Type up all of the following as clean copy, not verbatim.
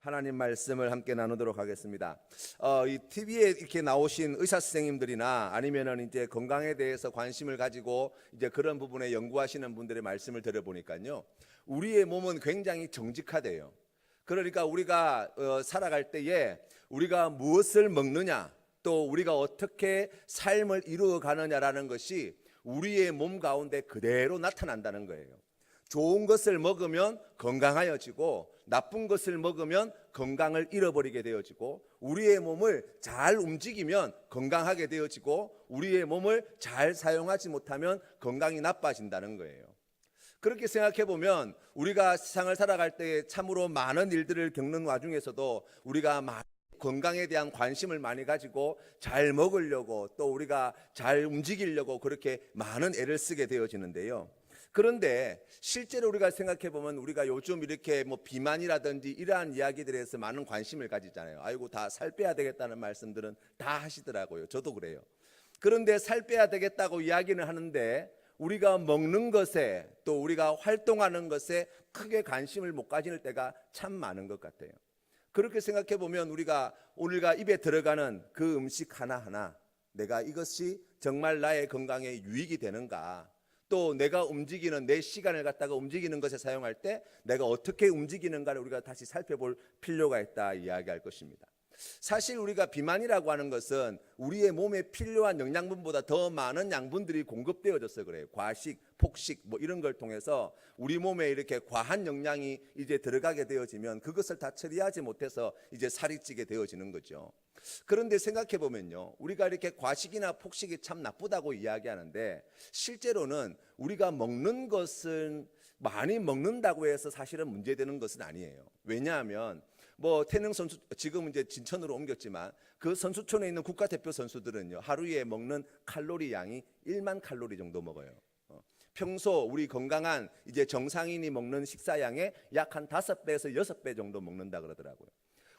하나님 말씀을 함께 나누도록 하겠습니다. 이 TV에 이렇게 나오신 의사 선생님들이나 아니면은 이제 건강에 대해서 관심을 가지고 이제 그런 부분에 연구하시는 분들의 말씀을 들어보니까요, 우리의 몸은 굉장히 정직하대요. 그러니까 우리가 살아갈 때에 우리가 무엇을 먹느냐, 또 우리가 어떻게 삶을 이루어 가느냐라는 것이 우리의 몸 가운데 그대로 나타난다는 거예요. 좋은 것을 먹으면 건강하여지고 나쁜 것을 먹으면 건강을 잃어버리게 되어지고, 우리의 몸을 잘 움직이면 건강하게 되어지고 우리의 몸을 잘 사용하지 못하면 건강이 나빠진다는 거예요. 그렇게 생각해 보면 우리가 세상을 살아갈 때 참으로 많은 일들을 겪는 와중에서도 우리가 건강에 대한 관심을 많이 가지고 잘 먹으려고, 또 우리가 잘 움직이려고 그렇게 많은 애를 쓰게 되어지는데요. 그런데 실제로 우리가 생각해 보면 우리가 요즘 이렇게 비만이라든지 이러한 이야기들에서 많은 관심을 가지잖아요. 아이고, 다 살 빼야 되겠다는 말씀들은 다 하시더라고요. 저도 그래요. 그런데 살 빼야 되겠다고 이야기는 하는데 우리가 먹는 것에, 또 우리가 활동하는 것에 크게 관심을 못 가질 때가 참 많은 것 같아요. 그렇게 생각해 보면 우리가 입에 들어가는 그 음식 하나하나, 내가 이것이 정말 나의 건강에 유익이 되는가, 또 내가 움직이는 내 시간을 갖다가 움직이는 것에 사용할 때 내가 어떻게 움직이는가를 우리가 다시 살펴볼 필요가 있다 이야기할 것입니다. 사실 우리가 비만이라고 하는 것은 우리의 몸에 필요한 영양분보다 더 많은 양분들이 공급되어져서 그래요. 과식, 폭식 이런 걸 통해서 우리 몸에 이렇게 과한 영양이 이제 들어가게 되어지면 그것을 다 처리하지 못해서 이제 살이 찌게 되어지는 거죠. 그런데 생각해 보면요, 우리가 이렇게 과식이나 폭식이 참 나쁘다고 이야기하는데 실제로는 우리가 먹는 것은 많이 먹는다고 해서 사실은 문제되는 것은 아니에요. 왜냐하면 태능 선수, 지금 이제 진천으로 옮겼지만 그 선수촌에 있는 국가대표 선수들은요, 하루에 먹는 칼로리 양이 1만 칼로리 정도 먹어요. 평소 우리 건강한 이제 정상인이 먹는 식사량의 약 한 5배에서 6배 정도 먹는다 그러더라고요.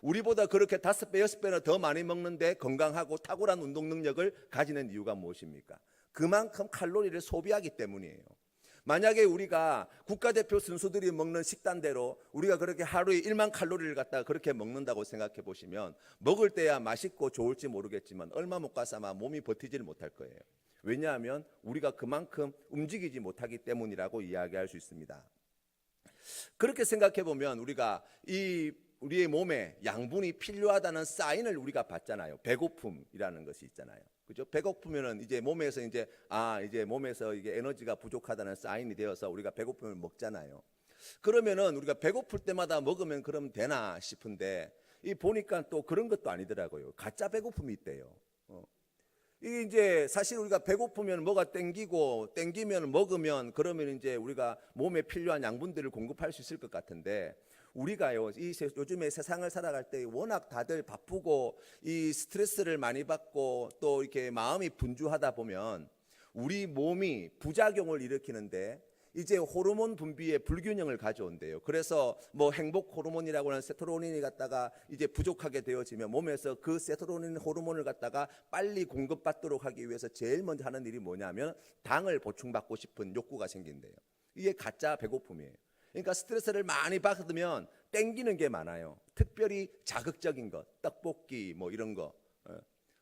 우리보다 그렇게 5배, 6배나 더 많이 먹는데 건강하고 탁월한 운동 능력을 가지는 이유가 무엇입니까? 그만큼 칼로리를 소비하기 때문이에요. 만약에 우리가 국가대표 선수들이 먹는 식단대로 우리가 그렇게 하루에 1만 칼로리를 갖다가 그렇게 먹는다고 생각해 보시면 먹을 때야 맛있고 좋을지 모르겠지만 얼마 못 가서 아마 몸이 버티지를 못할 거예요. 왜냐하면 우리가 그만큼 움직이지 못하기 때문이라고 이야기할 수 있습니다. 그렇게 생각해 보면 우리가 우리의 몸에 양분이 필요하다는 사인을 우리가 받잖아요. 배고픔이라는 것이 있잖아요. 그죠? 배고프면은 이제 몸에서 이제 몸에서 이게 에너지가 부족하다는 사인이 되어서 우리가 배고프면 먹잖아요. 그러면은 우리가 배고플 때마다 먹으면 그럼 되나 싶은데 보니까 또 그런 것도 아니더라고요. 가짜 배고픔이 있대요. 이게 이제 사실 우리가 배고프면 뭐가 땡기면 먹으면 그러면 이제 우리가 몸에 필요한 양분들을 공급할 수 있을 것 같은데, 우리가요, 요즘에 세상을 살아갈 때 워낙 다들 바쁘고 이 스트레스를 많이 받고 또 이렇게 마음이 분주하다 보면 우리 몸이 부작용을 일으키는데 이제 호르몬 분비에 불균형을 가져온대요. 그래서 행복 호르몬이라고 하는 세로토닌이 갖다가 이제 부족하게 되어지면 몸에서 그 세로토닌 호르몬을 갖다가 빨리 공급받도록 하기 위해서 제일 먼저 하는 일이 뭐냐면 당을 보충받고 싶은 욕구가 생긴대요. 이게 가짜 배고픔이에요. 그러니까 스트레스를 많이 받으면 땡기는 게 많아요. 특별히 자극적인 것, 떡볶이 이런 거.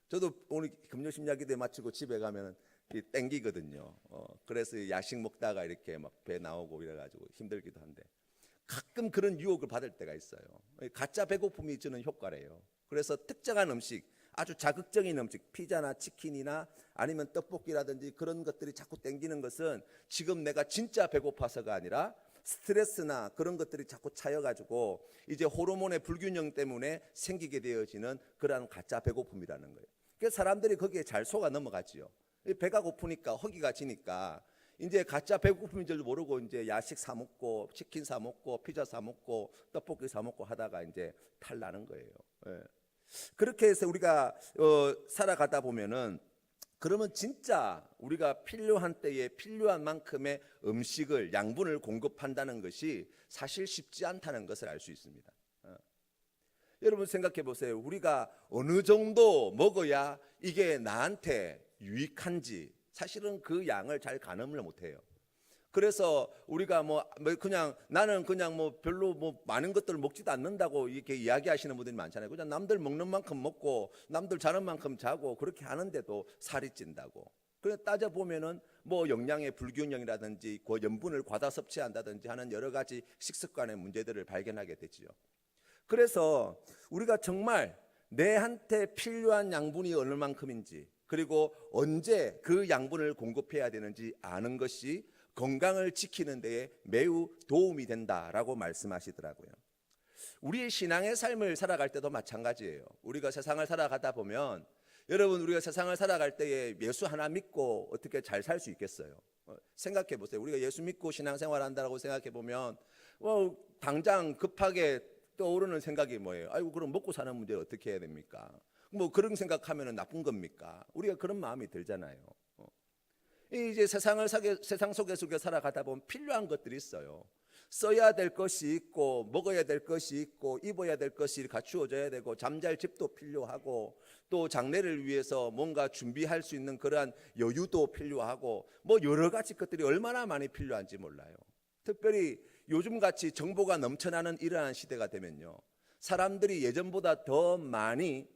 저도 오늘 금요심야기대 마치고 집에 가면 땡기거든요. 그래서 야식 먹다가 이렇게 막 배 나오고 이래가지고 힘들기도 한데 가끔 그런 유혹을 받을 때가 있어요. 가짜 배고픔이 주는 효과래요. 그래서 특정한 음식, 아주 자극적인 음식, 피자나 치킨이나 아니면 떡볶이라든지 그런 것들이 자꾸 땡기는 것은 지금 내가 진짜 배고파서가 아니라 스트레스나 그런 것들이 자꾸 차여가지고 이제 호르몬의 불균형 때문에 생기게 되어지는 그러한 가짜 배고픔이라는 거예요. 그래서 사람들이 거기에 잘 속아 넘어가지요. 배가 고프니까 허기가 지니까 이제 가짜 배고픔인 줄 모르고 이제 야식 사 먹고 치킨 사 먹고 피자 사 먹고 떡볶이 사 먹고 하다가 이제 탈 나는 거예요. 그렇게 해서 우리가 살아가다 보면은, 그러면 진짜 우리가 필요한 때에 필요한 만큼의 음식을, 양분을 공급한다는 것이 사실 쉽지 않다는 것을 알 수 있습니다. 여러분 생각해 보세요. 우리가 어느 정도 먹어야 이게 나한테 유익한지 사실은 그 양을 잘 가늠을 못해요. 그래서 우리가 그냥 나는 그냥 별로 많은 것들을 먹지도 않는다고 이렇게 이야기하시는 분들이 많잖아요. 그냥 남들 먹는 만큼 먹고 남들 자는 만큼 자고 그렇게 하는데도 살이 찐다고. 그래 따져 보면은 영양의 불균형이라든지 염분을 과다 섭취한다든지 하는 여러 가지 식습관의 문제들을 발견하게 되지요. 그래서 우리가 정말 내한테 필요한 양분이 어느 만큼인지, 그리고 언제 그 양분을 공급해야 되는지 아는 것이 건강을 지키는 데에 매우 도움이 된다라고 말씀하시더라고요. 우리의 신앙의 삶을 살아갈 때도 마찬가지예요. 우리가 세상을 살아가다 보면, 여러분, 우리가 세상을 살아갈 때에 예수 하나 믿고 어떻게 잘 살 수 있겠어요? 생각해 보세요. 우리가 예수 믿고 신앙생활 한다고 생각해 보면 당장 급하게 떠오르는 생각이 뭐예요? 아이고, 그럼 먹고 사는 문제 어떻게 해야 됩니까? 그런 생각하면 나쁜 겁니까? 우리가 그런 마음이 들잖아요. 이제 세상 속에서 살아가다 보면 필요한 것들이 있어요. 써야 될 것이 있고, 먹어야 될 것이 있고, 입어야 될 것이 갖추어져야 되고, 잠잘 집도 필요하고, 또 장래를 위해서 뭔가 준비할 수 있는 그러한 여유도 필요하고, 여러 가지 것들이 얼마나 많이 필요한지 몰라요. 특별히 요즘같이 정보가 넘쳐나는 이러한 시대가 되면요, 사람들이 예전보다 더 많이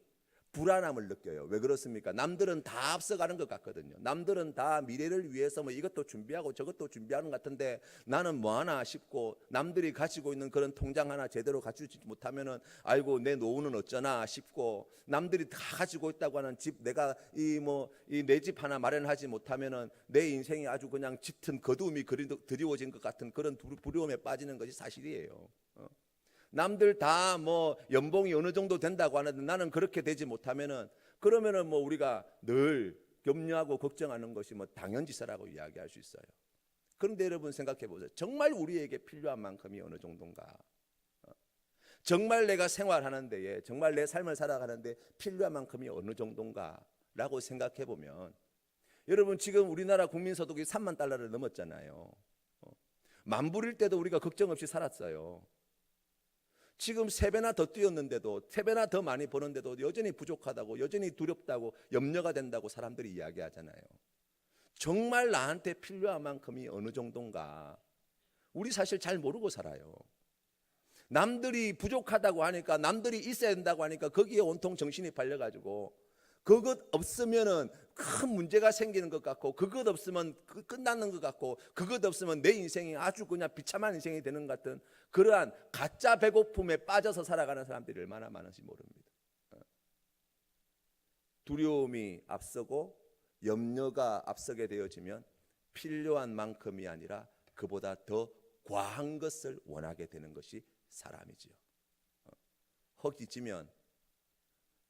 불안함을 느껴요. 왜 그렇습니까? 남들은 다 앞서가는 것 같거든요. 남들은 다 미래를 위해서 이것도 준비하고 저것도 준비하는 것 같은데 나는 뭐 하나 싶고, 남들이 가지고 있는 그런 통장 하나 제대로 갖추지 못하면은 아이고 내 노후는 어쩌나 싶고, 남들이 다 가지고 있다고 하는 집, 내가 내 집 하나 마련하지 못하면은 내 인생이 아주 그냥 짙은 거두움이 드리워진 것 같은 그런 두려움에 빠지는 것이 사실이에요. 남들 다 연봉이 어느 정도 된다고 하는데 나는 그렇게 되지 못하면은, 그러면은 우리가 늘 염려하고 걱정하는 것이 당연지사라고 이야기할 수 있어요. 그런데 여러분 생각해 보세요. 정말 우리에게 필요한 만큼이 어느 정도인가? 정말 내가 생활하는 데에, 정말 내 삶을 살아가는데 필요한 만큼이 어느 정도인가? 라고 생각해 보면, 여러분 지금 우리나라 국민소득이 3만 달러를 넘었잖아요. 만불일 때도 우리가 걱정 없이 살았어요. 지금 3배나 더 뛰었는데도, 3배나 더 많이 버는데도 여전히 부족하다고, 여전히 두렵다고, 염려가 된다고 사람들이 이야기하잖아요. 정말 나한테 필요한 만큼이 어느 정도인가? 우리 사실 잘 모르고 살아요. 남들이 부족하다고 하니까, 남들이 있어야 된다고 하니까 거기에 온통 정신이 팔려가지고, 그것 없으면은 큰 문제가 생기는 것 같고, 그것 없으면 끝나는 것 같고, 그것 없으면 내 인생이 아주 그냥 비참한 인생이 되는 것 같은 그러한 가짜 배고픔에 빠져서 살아가는 사람들이 얼마나 많은지 모릅니다. 두려움이 앞서고 염려가 앞서게 되어지면 필요한 만큼이 아니라 그보다 더 과한 것을 원하게 되는 것이 사람이지요. 허기지면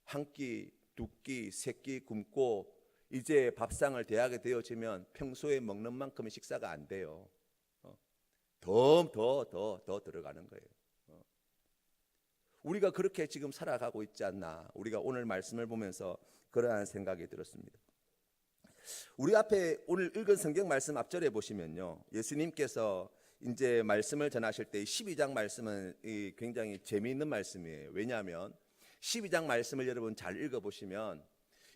한 끼, 두 끼, 세 끼 굶고 이제 밥상을 대하게 되어지면 평소에 먹는 만큼의 식사가 안 돼요. 더 들어가는 거예요. 우리가 그렇게 지금 살아가고 있지 않나, 우리가 오늘 말씀을 보면서 그러한 생각이 들었습니다. 우리 앞에 오늘 읽은 성경 말씀 앞절에 보시면요, 예수님께서 이제 말씀을 전하실 때 12장 말씀은 굉장히 재미있는 말씀이에요. 왜냐하면 12장 말씀을 여러분 잘 읽어보시면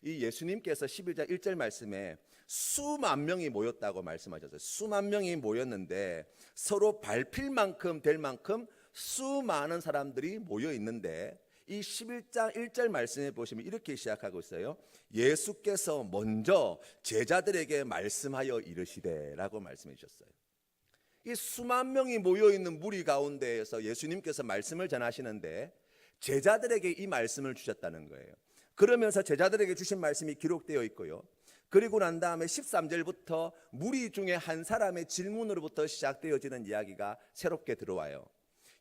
이 예수님께서 11장 1절 말씀에 수만 명이 모였다고 말씀하셨어요. 수만 명이 모였는데 서로 밟힐 만큼 될 만큼 수많은 사람들이 모여 있는데, 이 11장 1절 말씀에 보시면 이렇게 시작하고 있어요. 예수께서 먼저 제자들에게 말씀하여 이르시되 라고 말씀해 주셨어요. 이 수만 명이 모여 있는 무리 가운데에서 예수님께서 말씀을 전하시는데 제자들에게 이 말씀을 주셨다는 거예요. 그러면서 제자들에게 주신 말씀이 기록되어 있고요. 그리고 난 다음에 13절부터 무리 중에 한 사람의 질문으로부터 시작되어지는 이야기가 새롭게 들어와요.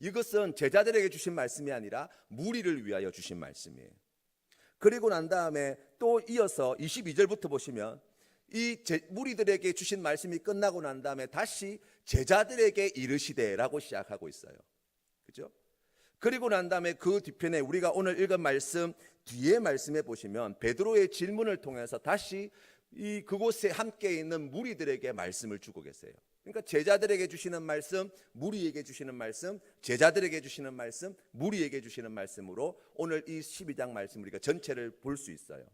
이것은 제자들에게 주신 말씀이 아니라 무리를 위하여 주신 말씀이에요. 그리고 난 다음에 또 이어서 22절부터 보시면 이 무리들에게 주신 말씀이 끝나고 난 다음에 다시 제자들에게 이르시되라고 시작하고 있어요. 그죠? 그리고 난 다음에 그 뒤편에 우리가 오늘 읽은 말씀 뒤에 말씀해 보시면 베드로의 질문을 통해서 다시 이 그곳에 함께 있는 무리들에게 말씀을 주고 계세요. 그러니까 제자들에게 주시는 말씀, 무리에게 주시는 말씀, 제자들에게 주시는 말씀, 무리에게 주시는 말씀으로 오늘 이 12장 말씀 우리가 전체를 볼 수 있어요.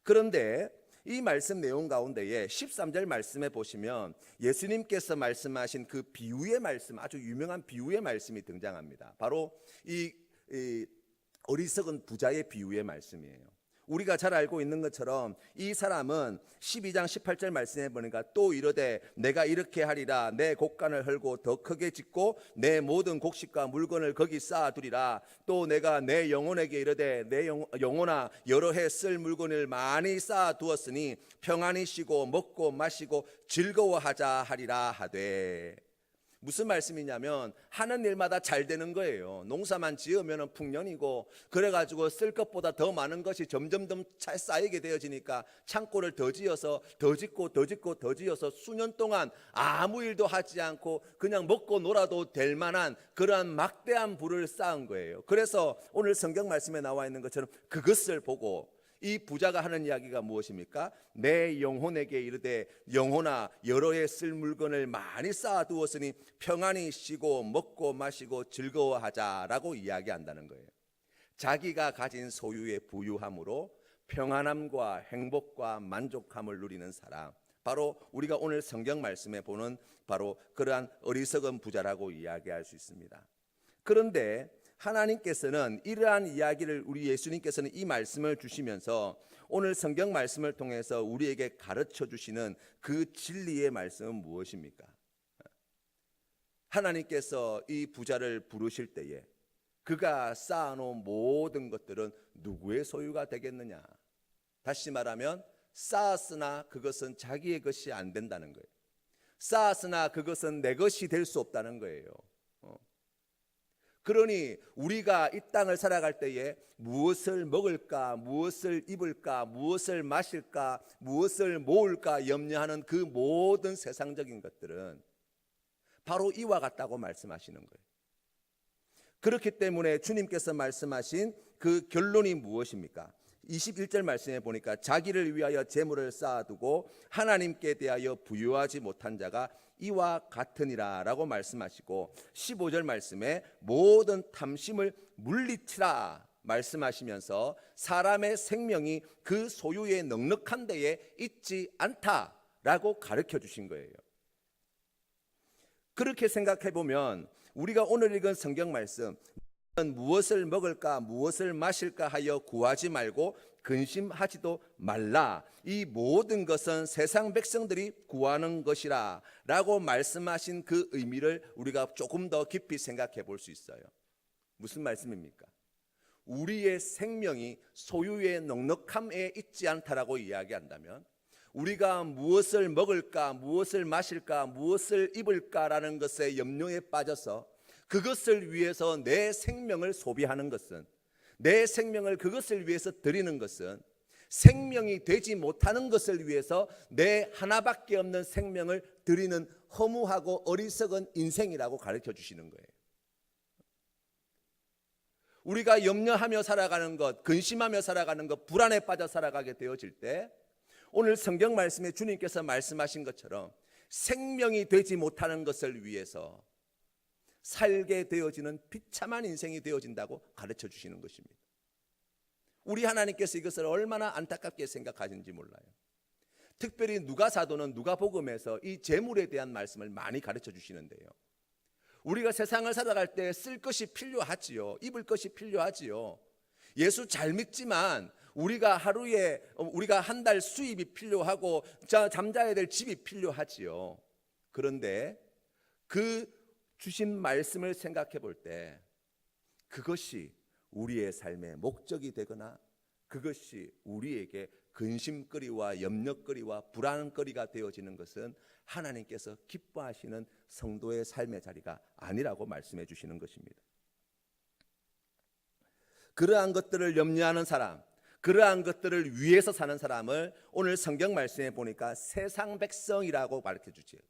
그런데 이 말씀 내용 가운데에 13절 말씀에 보시면 예수님께서 말씀하신 그 비유의 말씀, 아주 유명한 비유의 말씀이 등장합니다. 바로 이 어리석은 부자의 비유의 말씀이에요. 우리가 잘 알고 있는 것처럼 이 사람은 12장 18절 말씀에 보니까 또 이르되 내가 이렇게 하리라. 내 곡간을 헐고 더 크게 짓고 내 모든 곡식과 물건을 거기 쌓아두리라. 또 내가 내 영혼에게 이르되 내 영혼아 여러 해 쓸 물건을 많이 쌓아두었으니 평안히 쉬고 먹고 마시고 즐거워하자 하리라 하되. 무슨 말씀이냐면 하는 일마다 잘 되는 거예요. 농사만 지으면 풍년이고, 그래가지고 쓸 것보다 더 많은 것이 점점 쌓이게 되어지니까 창고를 더 지어서 더 짓고 더 짓고 더 지어서 수년 동안 아무 일도 하지 않고 그냥 먹고 놀아도 될 만한 그러한 막대한 부를 쌓은 거예요. 그래서 오늘 성경 말씀에 나와 있는 것처럼 그것을 보고 이 부자가 하는 이야기가 무엇입니까? 내 영혼에게 이르되 영혼아 여러 해 쓸 물건을 많이 쌓아두었으니 평안히 쉬고 먹고 마시고 즐거워하자라고 이야기한다는 거예요. 자기가 가진 소유의 부유함으로 평안함과 행복과 만족함을 누리는 사람, 바로 우리가 오늘 성경 말씀에 보는 바로 그러한 어리석은 부자라고 이야기할 수 있습니다. 그런데 하나님께서는 이러한 이야기를, 우리 예수님께서는 이 말씀을 주시면서 오늘 성경 말씀을 통해서 우리에게 가르쳐 주시는 그 진리의 말씀은 무엇입니까? 하나님께서 이 부자를 부르실 때에 그가 쌓아놓은 모든 것들은 누구의 소유가 되겠느냐? 다시 말하면 쌓았으나 그것은 자기의 것이 안 된다는 거예요. 쌓았으나 그것은 내 것이 될 수 없다는 거예요. 그러니 우리가 이 땅을 살아갈 때에 무엇을 먹을까, 무엇을 입을까, 무엇을 마실까, 무엇을 모을까 염려하는 그 모든 세상적인 것들은 바로 이와 같다고 말씀하시는 거예요. 그렇기 때문에 주님께서 말씀하신 그 결론이 무엇입니까? 21절 말씀에 보니까 자기를 위하여 재물을 쌓아두고 하나님께 대하여 부유하지 못한 자가 이와 같으니라 라고 말씀하시고, 15절 말씀에 모든 탐심을 물리치라 말씀하시면서 사람의 생명이 그 소유의 넉넉한 데에 있지 않다라고 가르쳐 주신 거예요. 그렇게 생각해 보면 우리가 오늘 읽은 성경 말씀, 무엇을 먹을까 무엇을 마실까 하여 구하지 말고 근심하지도 말라. 이 모든 것은 세상 백성들이 구하는 것이라 라고 말씀하신 그 의미를 우리가 조금 더 깊이 생각해 볼 수 있어요. 무슨 말씀입니까? 우리의 생명이 소유의 넉넉함에 있지 않다라고 이야기한다면 우리가 무엇을 먹을까 무엇을 마실까 무엇을 입을까라는 것에 염려에 빠져서 그것을 위해서 내 생명을 소비하는 것은, 내 생명을 그것을 위해서 드리는 것은 생명이 되지 못하는 것을 위해서 내 하나밖에 없는 생명을 드리는 허무하고 어리석은 인생이라고 가르쳐 주시는 거예요. 우리가 염려하며 살아가는 것, 근심하며 살아가는 것, 불안에 빠져 살아가게 되어질 때 오늘 성경 말씀에 주님께서 말씀하신 것처럼 생명이 되지 못하는 것을 위해서 살게 되어지는 비참한 인생이 되어진다고 가르쳐 주시는 것입니다. 우리 하나님께서 이것을 얼마나 안타깝게 생각하시는지 몰라요. 특별히 누가사도는 누가복음에서 이 재물에 대한 말씀을 많이 가르쳐 주시는데요. 우리가 세상을 살아갈 때 쓸 것이 필요하지요. 입을 것이 필요하지요. 예수 잘 믿지만 우리가 하루에 우리가 한 달 수입이 필요하고 잠자야 될 집이 필요하지요. 그런데 그 주신 말씀을 생각해 볼 때 그것이 우리의 삶의 목적이 되거나 그것이 우리에게 근심거리와 염려거리와 불안거리가 되어지는 것은 하나님께서 기뻐하시는 성도의 삶의 자리가 아니라고 말씀해 주시는 것입니다. 그러한 것들을 염려하는 사람, 그러한 것들을 위해서 사는 사람을 오늘 성경 말씀에 보니까 세상 백성이라고 가르쳐 주지요.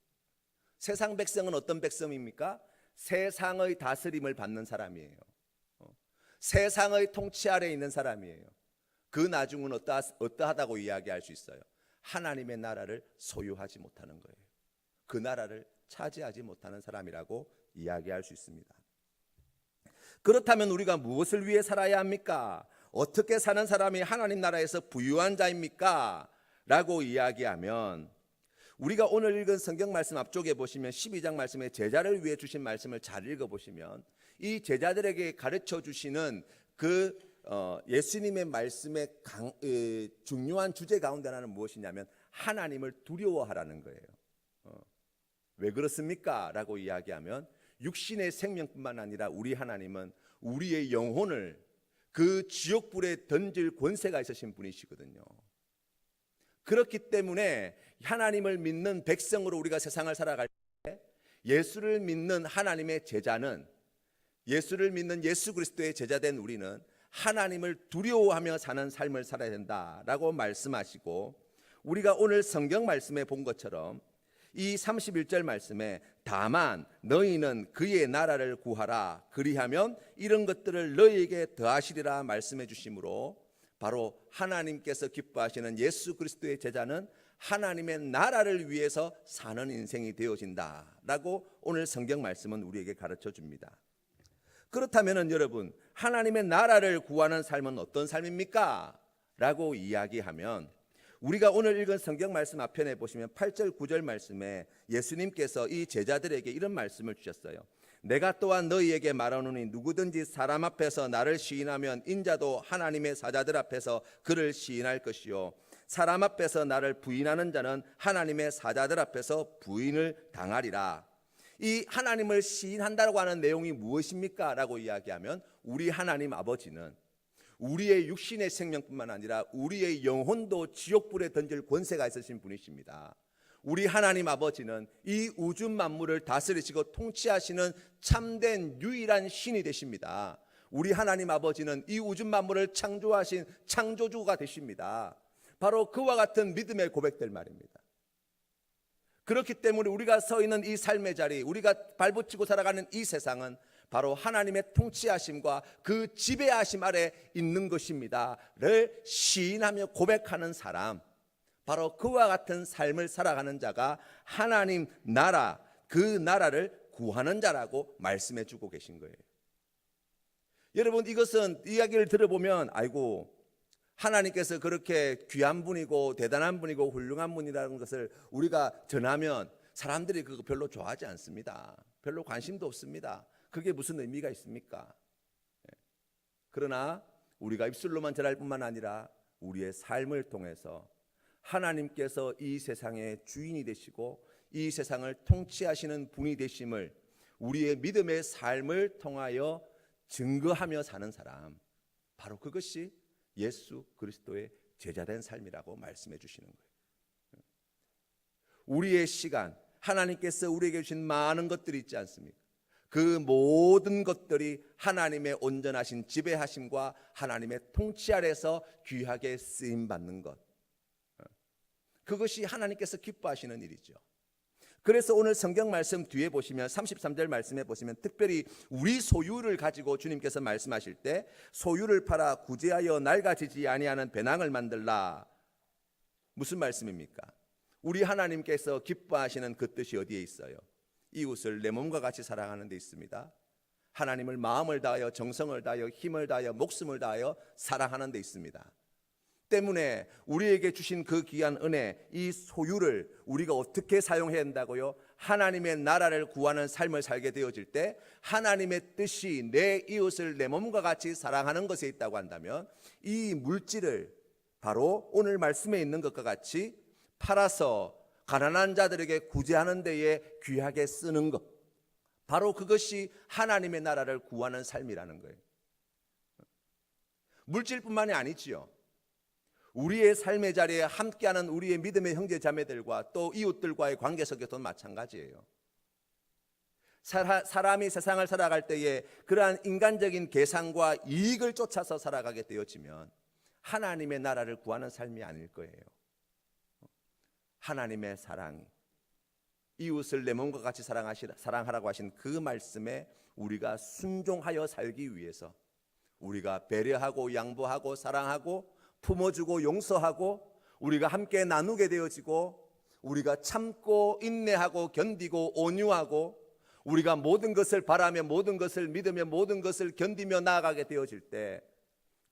세상 백성은 어떤 백성입니까? 세상의 다스림을 받는 사람이에요. 세상의 통치 아래에 있는 사람이에요. 그 나중은 어떠하다고 이야기할 수 있어요? 하나님의 나라를 소유하지 못하는 거예요. 그 나라를 차지하지 못하는 사람이라고 이야기할 수 있습니다. 그렇다면 우리가 무엇을 위해 살아야 합니까? 어떻게 사는 사람이 하나님 나라에서 부유한 자입니까? 라고 이야기하면 우리가 오늘 읽은 성경 말씀 앞쪽에 보시면 12장 말씀에 제자를 위해 주신 말씀을 잘 읽어보시면 이 제자들에게 가르쳐 주시는 그 예수님의 말씀의 중요한 주제 가운데 하나는 무엇이냐면 하나님을 두려워하라는 거예요. 왜 그렇습니까? 라고 이야기하면 육신의 생명뿐만 아니라 우리 하나님은 우리의 영혼을 그 지옥불에 던질 권세가 있으신 분이시거든요. 그렇기 때문에 하나님을 믿는 백성으로 우리가 세상을 살아갈 때 예수를 믿는 하나님의 제자는, 예수를 믿는 예수 그리스도의 제자된 우리는 하나님을 두려워하며 사는 삶을 살아야 된다라고 말씀하시고, 우리가 오늘 성경 말씀에 본 것처럼 이 31절 말씀에 다만 너희는 그의 나라를 구하라 그리하면 이런 것들을 너희에게 더하시리라 말씀해 주시므로, 바로 하나님께서 기뻐하시는 예수 그리스도의 제자는 하나님의 나라를 위해서 사는 인생이 되어진다라고 오늘 성경 말씀은 우리에게 가르쳐 줍니다. 그렇다면 여러분, 하나님의 나라를 구하는 삶은 어떤 삶입니까? 라고 이야기하면 우리가 오늘 읽은 성경 말씀 앞편에 보시면 8절 9절 말씀에 예수님께서 이 제자들에게 이런 말씀을 주셨어요. 내가 또한 너희에게 말하노니 누구든지 사람 앞에서 나를 시인하면 인자도 하나님의 사자들 앞에서 그를 시인할 것이요 사람 앞에서 나를 부인하는 자는 하나님의 사자들 앞에서 부인을 당하리라. 이 하나님을 시인한다고 하는 내용이 무엇입니까? 라고 이야기하면 우리 하나님 아버지는 우리의 육신의 생명뿐만 아니라 우리의 영혼도 지옥불에 던질 권세가 있으신 분이십니다. 우리 하나님 아버지는 이 우주 만물을 다스리시고 통치하시는 참된 유일한 신이 되십니다. 우리 하나님 아버지는 이 우주 만물을 창조하신 창조주가 되십니다. 바로 그와 같은 믿음의 고백들 말입니다. 그렇기 때문에 우리가 서 있는 이 삶의 자리, 우리가 발붙이고 살아가는 이 세상은 바로 하나님의 통치하심과 그 지배하심 아래 있는 것입니다를 시인하며 고백하는 사람, 바로 그와 같은 삶을 살아가는 자가 하나님 나라, 그 나라를 구하는 자라고 말씀해 주고 계신 거예요. 여러분, 이것은 이야기를 들어보면 아이고 하나님께서 그렇게 귀한 분이고 대단한 분이고 훌륭한 분이라는 것을 우리가 전하면 사람들이 그거 별로 좋아하지 않습니다. 별로 관심도 없습니다. 그게 무슨 의미가 있습니까? 그러나 우리가 입술로만 전할 뿐만 아니라 우리의 삶을 통해서 하나님께서 이 세상의 주인이 되시고 이 세상을 통치하시는 분이 되심을 우리의 믿음의 삶을 통하여 증거하며 사는 사람, 바로 그것이 예수 그리스도의 제자된 삶이라고 말씀해 주시는 거예요. 우리의 시간, 하나님께서 우리에게 주신 많은 것들이 있지 않습니까? 그 모든 것들이 하나님의 온전하신 지배하심과 하나님의 통치 아래서 귀하게 쓰임 받는 것, 그것이 하나님께서 기뻐하시는 일이죠. 그래서 오늘 성경 말씀 뒤에 보시면 33절 말씀에 보시면 특별히 우리 소유를 가지고 주님께서 말씀하실 때 소유를 팔아 구제하여 낡아지지 아니하는 배낭을 만들라. 무슨 말씀입니까? 우리 하나님께서 기뻐하시는 그 뜻이 어디에 있어요? 이웃을 내 몸과 같이 사랑하는 데 있습니다. 하나님을 마음을 다하여 정성을 다하여 힘을 다하여 목숨을 다하여 사랑하는 데 있습니다. 때문에 우리에게 주신 그 귀한 은혜, 이 소유를 우리가 어떻게 사용해야 한다고요? 하나님의 나라를 구하는 삶을 살게 되어질 때 하나님의 뜻이 내 이웃을 내 몸과 같이 사랑하는 것에 있다고 한다면 이 물질을 바로 오늘 말씀에 있는 것과 같이 팔아서 가난한 자들에게 구제하는 데에 귀하게 쓰는 것, 바로 그것이 하나님의 나라를 구하는 삶이라는 거예요. 물질뿐만이 아니지요. 우리의 삶의 자리에 함께하는 우리의 믿음의 형제 자매들과 또 이웃들과의 관계 속에서도 마찬가지예요. 사람이 세상을 살아갈 때에 그러한 인간적인 계산과 이익을 쫓아서 살아가게 되어지면 하나님의 나라를 구하는 삶이 아닐 거예요. 하나님의 사랑이, 이웃을 내 몸과 같이 사랑하라고 하신 그 말씀에 우리가 순종하여 살기 위해서 우리가 배려하고 양보하고 사랑하고 품어주고 용서하고 우리가 함께 나누게 되어지고 우리가 참고 인내하고 견디고 온유하고 우리가 모든 것을 바라며 모든 것을 믿으며 모든 것을 견디며 나아가게 되어질 때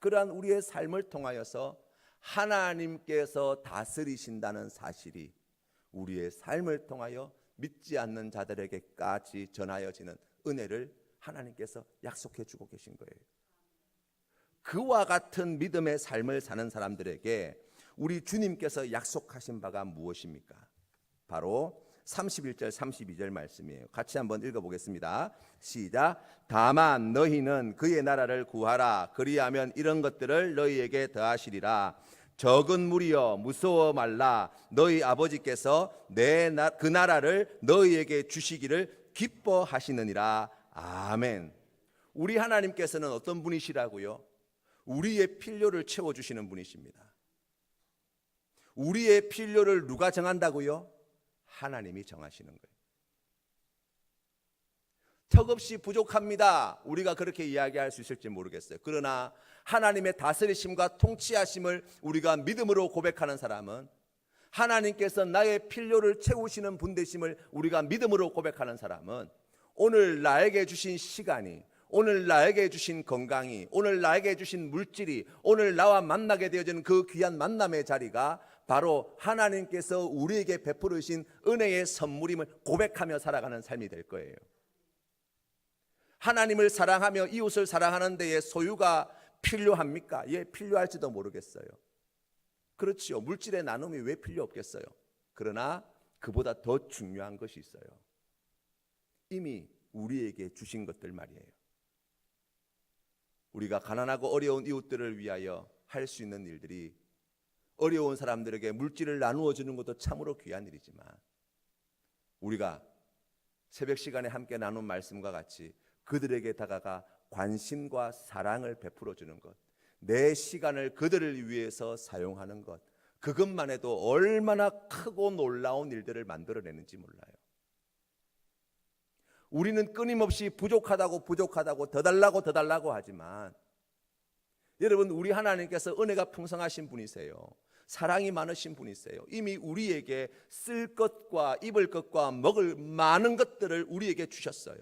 그러한 우리의 삶을 통하여서 하나님께서 다스리신다는 사실이 우리의 삶을 통하여 믿지 않는 자들에게까지 전하여지는 은혜를 하나님께서 약속해 주고 계신 거예요. 그와 같은 믿음의 삶을 사는 사람들에게 우리 주님께서 약속하신 바가 무엇입니까? 바로 31절 32절 말씀이에요. 같이 한번 읽어보겠습니다. 시작. 다만 너희는 그의 나라를 구하라. 그리하면 이런 것들을 너희에게 더하시리라. 적은 무리여 무서워 말라. 너희 아버지께서 그 나라를 너희에게 주시기를 기뻐하시느니라. 아멘. 우리 하나님께서는 어떤 분이시라고요? 우리의 필요를 채워주시는 분이십니다. 우리의 필요를 누가 정한다고요? 하나님이 정하시는 거예요. 턱없이 부족합니다. 우리가 그렇게 이야기할 수 있을지 모르겠어요. 그러나 하나님의 다스리심과 통치하심을 우리가 믿음으로 고백하는 사람은, 하나님께서 나의 필요를 채우시는 분 되심을 우리가 믿음으로 고백하는 사람은, 오늘 나에게 주신 시간이, 오늘 나에게 주신 건강이, 오늘 나에게 주신 물질이, 오늘 나와 만나게 되어진 그 귀한 만남의 자리가 바로 하나님께서 우리에게 베푸르신 은혜의 선물임을 고백하며 살아가는 삶이 될 거예요. 하나님을 사랑하며 이웃을 사랑하는 데에 소유가 필요합니까? 예, 필요할지도 모르겠어요. 그렇지요. 물질의 나눔이 왜 필요 없겠어요? 그러나 그보다 더 중요한 것이 있어요. 이미 우리에게 주신 것들 말이에요. 우리가 가난하고 어려운 이웃들을 위하여 할 수 있는 일들이, 어려운 사람들에게 물질을 나누어 주는 것도 참으로 귀한 일이지만, 우리가 새벽 시간에 함께 나눈 말씀과 같이 그들에게 다가가 관심과 사랑을 베풀어 주는 것, 내 시간을 그들을 위해서 사용하는 것, 그것만 해도 얼마나 크고 놀라운 일들을 만들어내는지 몰라요. 우리는 끊임없이 부족하다고 더 달라고 하지만, 여러분, 우리 하나님께서 은혜가 풍성하신 분이세요. 사랑이 많으신 분이세요. 이미 우리에게 쓸 것과 입을 것과 먹을 많은 것들을 우리에게 주셨어요.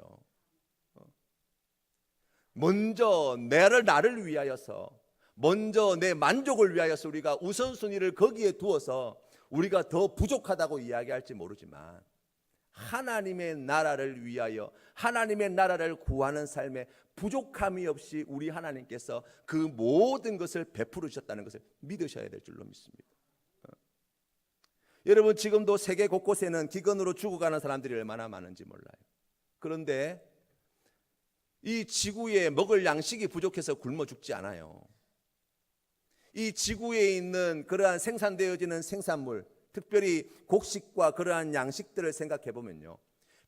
먼저 나를 위하여서, 먼저 내 만족을 위하여서 우리가 우선순위를 거기에 두어서 우리가 더 부족하다고 이야기할지 모르지만, 하나님의 나라를 위하여, 하나님의 나라를 구하는 삶에 부족함이 없이 우리 하나님께서 그 모든 것을 베풀어 주셨다는 것을 믿으셔야 될 줄로 믿습니다. 여러분, 지금도 세계 곳곳에는 기근으로 죽어가는 사람들이 얼마나 많은지 몰라요. 그런데 이 지구에 먹을 양식이 부족해서 굶어 죽지 않아요. 이 지구에 있는 그러한 생산되어지는 생산물, 특별히 곡식과 그러한 양식들을 생각해 보면요,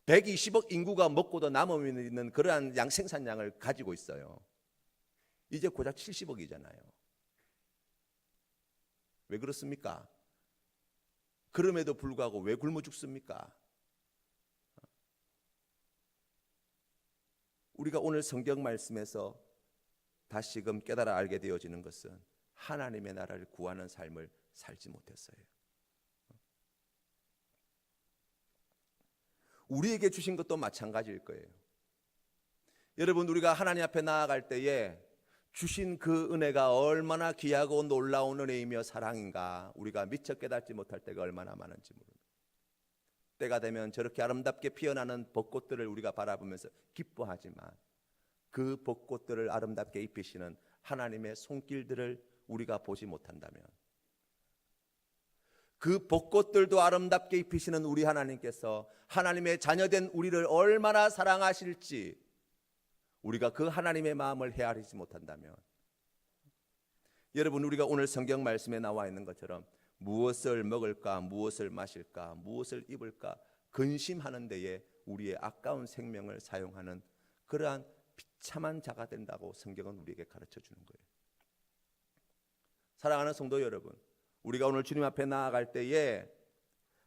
120억 인구가 먹고도 남아있는 그러한 생산량을 가지고 있어요. 이제 고작 70억이잖아요. 왜 그렇습니까? 그럼에도 불구하고 왜 굶어 죽습니까? 우리가 오늘 성경 말씀에서 다시금 깨달아 알게 되어지는 것은, 하나님의 나라를 구하는 삶을 살지 못했어요. 우리에게 주신 것도 마찬가지일 거예요. 여러분, 우리가 하나님 앞에 나아갈 때에 주신 그 은혜가 얼마나 귀하고 놀라운 은혜이며 사랑인가, 우리가 미처 깨닫지 못할 때가 얼마나 많은지 모릅니다. 때가 되면 저렇게 아름답게 피어나는 벚꽃들을 우리가 바라보면서 기뻐하지만, 그 벚꽃들을 아름답게 입히시는 하나님의 손길들을 우리가 보지 못한다면, 그 벚꽃들도 아름답게 입히시는 우리 하나님께서 하나님의 자녀된 우리를 얼마나 사랑하실지 우리가 그 하나님의 마음을 헤아리지 못한다면, 여러분, 우리가 오늘 성경 말씀에 나와 있는 것처럼 무엇을 먹을까, 무엇을 마실까, 무엇을 입을까 근심하는 데에 우리의 아까운 생명을 사용하는 그러한 비참한 자가 된다고 성경은 우리에게 가르쳐 주는 거예요. 사랑하는 성도 여러분, 우리가 오늘 주님 앞에 나아갈 때에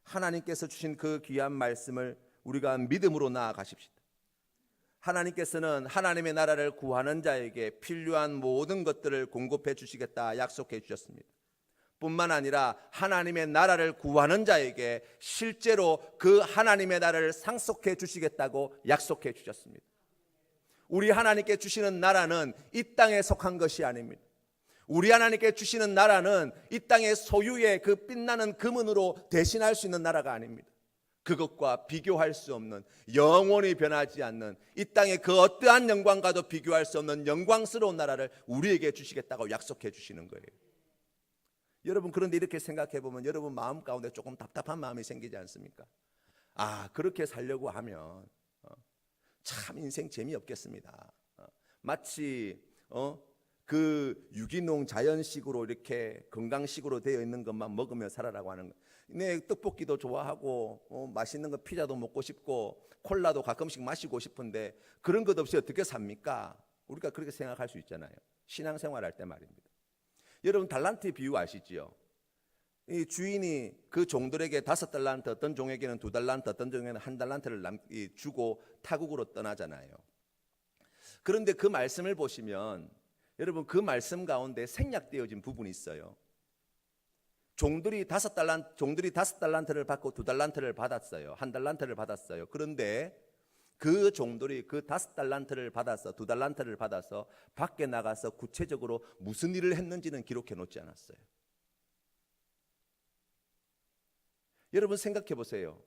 하나님께서 주신 그 귀한 말씀을 우리가 믿음으로 나아가십시다. 하나님께서는 하나님의 나라를 구하는 자에게 필요한 모든 것들을 공급해 주시겠다 약속해 주셨습니다. 뿐만 아니라 하나님의 나라를 구하는 자에게 실제로 그 하나님의 나라를 상속해 주시겠다고 약속해 주셨습니다. 우리 하나님께 주시는 나라는 이 땅에 속한 것이 아닙니다. 우리 하나님께 주시는 나라는 이 땅의 소유의 그 빛나는 금은으로 대신할 수 있는 나라가 아닙니다. 그것과 비교할 수 없는, 영원히 변하지 않는, 이 땅의 그 어떠한 영광과도 비교할 수 없는 영광스러운 나라를 우리에게 주시겠다고 약속해 주시는 거예요. 여러분, 그런데 이렇게 생각해 보면 여러분 마음 가운데 조금 답답한 마음이 생기지 않습니까? 아, 그렇게 살려고 하면 참 인생 재미없겠습니다. 마치 그 유기농 자연식으로 이렇게 건강식으로 되어 있는 것만 먹으며 살아라고 하는 거. 네, 떡볶이도 좋아하고 맛있는 거 피자도 먹고 싶고 콜라도 가끔씩 마시고 싶은데 그런 것 없이 어떻게 삽니까? 우리가 그렇게 생각할 수 있잖아요. 신앙생활 할 때 말입니다. 여러분, 달란트 비유 아시지요? 이 주인이 그 종들에게 5달란트, 어떤 종에게는 2달란트, 어떤 종에게는 1달란트를 주고 타국으로 떠나잖아요. 그런데 그 말씀을 보시면 여러분, 그 말씀 가운데 생략되어진 부분이 있어요. 종들이 5달란트를 받고 2달란트를 받았어요. 1달란트를 받았어요. 그런데 그 종들이 그 5달란트를 받아서 2달란트를 받아서 밖에 나가서 구체적으로 무슨 일을 했는지는 기록해 놓지 않았어요. 여러분 생각해 보세요.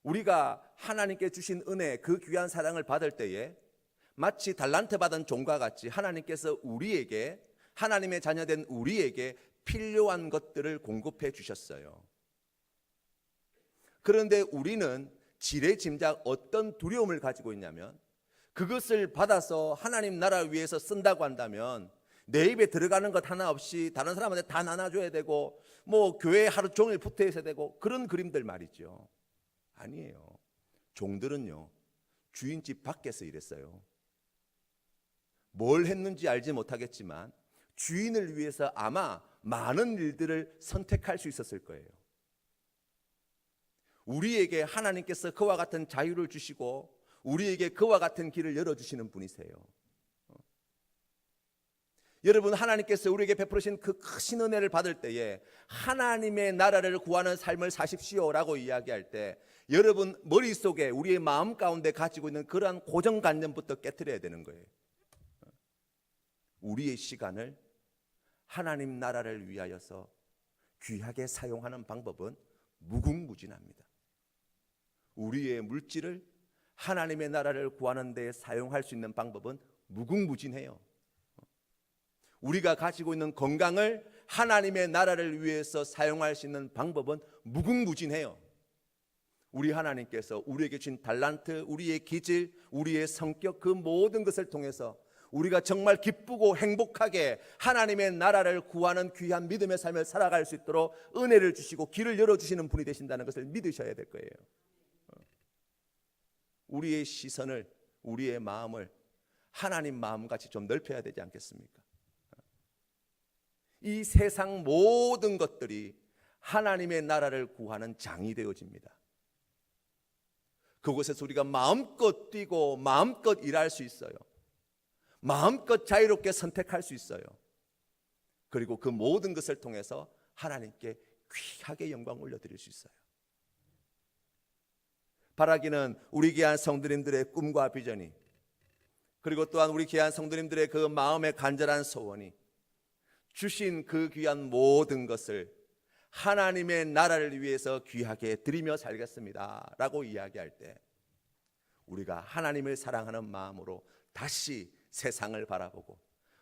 우리가 하나님께 주신 은혜, 그 귀한 사랑을 받을 때에 마치 달란트 받은 종과 같이 하나님께서 우리에게, 하나님의 자녀된 우리에게 필요한 것들을 공급해 주셨어요. 그런데 우리는 지레짐작 어떤 두려움을 가지고 있냐면, 그것을 받아서 하나님 나라 위해서 쓴다고 한다면 내 입에 들어가는 것 하나 없이 다른 사람한테 다 나눠줘야 되고 교회에 하루 종일 붙어 있어야 되고 그런 그림들 말이죠. 아니에요. 종들은요, 주인 집 밖에서 일했어요. 뭘 했는지 알지 못하겠지만 주인을 위해서 아마 많은 일들을 선택할 수 있었을 거예요. 우리에게 하나님께서 그와 같은 자유를 주시고 우리에게 그와 같은 길을 열어주시는 분이세요. 여러분, 하나님께서 우리에게 베풀으신 그 크신 은혜를 받을 때에 하나님의 나라를 구하는 삶을 사십시오라고 이야기할 때 여러분 머릿속에, 우리의 마음 가운데 가지고 있는 그러한 고정관념부터 깨트려야 되는 거예요. 우리의 시간을 하나님 나라를 위하여서 귀하게 사용하는 방법은 무궁무진합니다. 우리의 물질을 하나님의 나라를 구하는 데 사용할 수 있는 방법은 무궁무진해요. 우리가 가지고 있는 건강을 하나님의 나라를 위해서 사용할 수 있는 방법은 무궁무진해요. 우리 하나님께서 우리에게 주신 달란트, 우리의 기질, 우리의 성격, 그 모든 것을 통해서 우리가 정말 기쁘고 행복하게 하나님의 나라를 구하는 귀한 믿음의 삶을 살아갈 수 있도록 은혜를 주시고 길을 열어주시는 분이 되신다는 것을 믿으셔야 될 거예요. 우리의 시선을, 우리의 마음을 하나님 마음같이 좀 넓혀야 되지 않겠습니까? 이 세상 모든 것들이 하나님의 나라를 구하는 장이 되어집니다. 그곳에서 우리가 마음껏 뛰고 마음껏 일할 수 있어요. 마음껏 자유롭게 선택할 수 있어요. 그리고 그 모든 것을 통해서 하나님께 귀하게 영광 올려드릴 수 있어요. 바라기는 우리 귀한 성도님들의 꿈과 비전이, 그리고 또한 우리 귀한 성도님들의 그 마음의 간절한 소원이 주신 그 귀한 모든 것을 하나님의 나라를 위해서 귀하게 드리며 살겠습니다 라고 이야기할 때 우리가 하나님을 사랑하는 마음으로 다시 세상을 바라보고,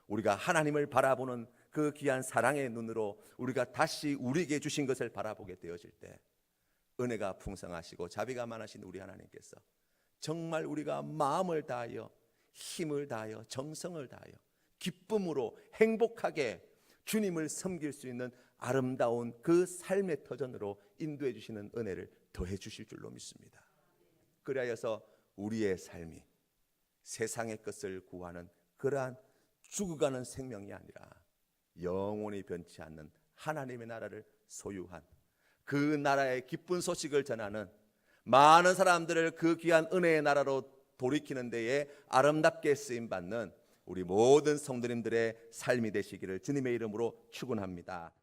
우리가 하나님을 바라보는 그 귀한 사랑의 눈으로 우리가 다시 우리에게 주신 것을 바라보게 되어질 때 은혜가 풍성하시고 자비가 많으신 우리 하나님께서 정말 우리가 마음을 다하여, 힘을 다하여, 정성을 다하여 기쁨으로 행복하게 주님을 섬길 수 있는 아름다운 그 삶의 터전으로 인도해 주시는 은혜를 더해 주실 줄로 믿습니다. 그리하여서 우리의 삶이 세상의 것을 구하는 그러한 죽어가는 생명이 아니라 영원히 변치 않는 하나님의 나라를 소유한, 그 나라의 기쁜 소식을 전하는, 많은 사람들을 그 귀한 은혜의 나라로 돌이키는 데에 아름답게 쓰임받는 우리 모든 성도님들의 삶이 되시기를 주님의 이름으로 축원합니다.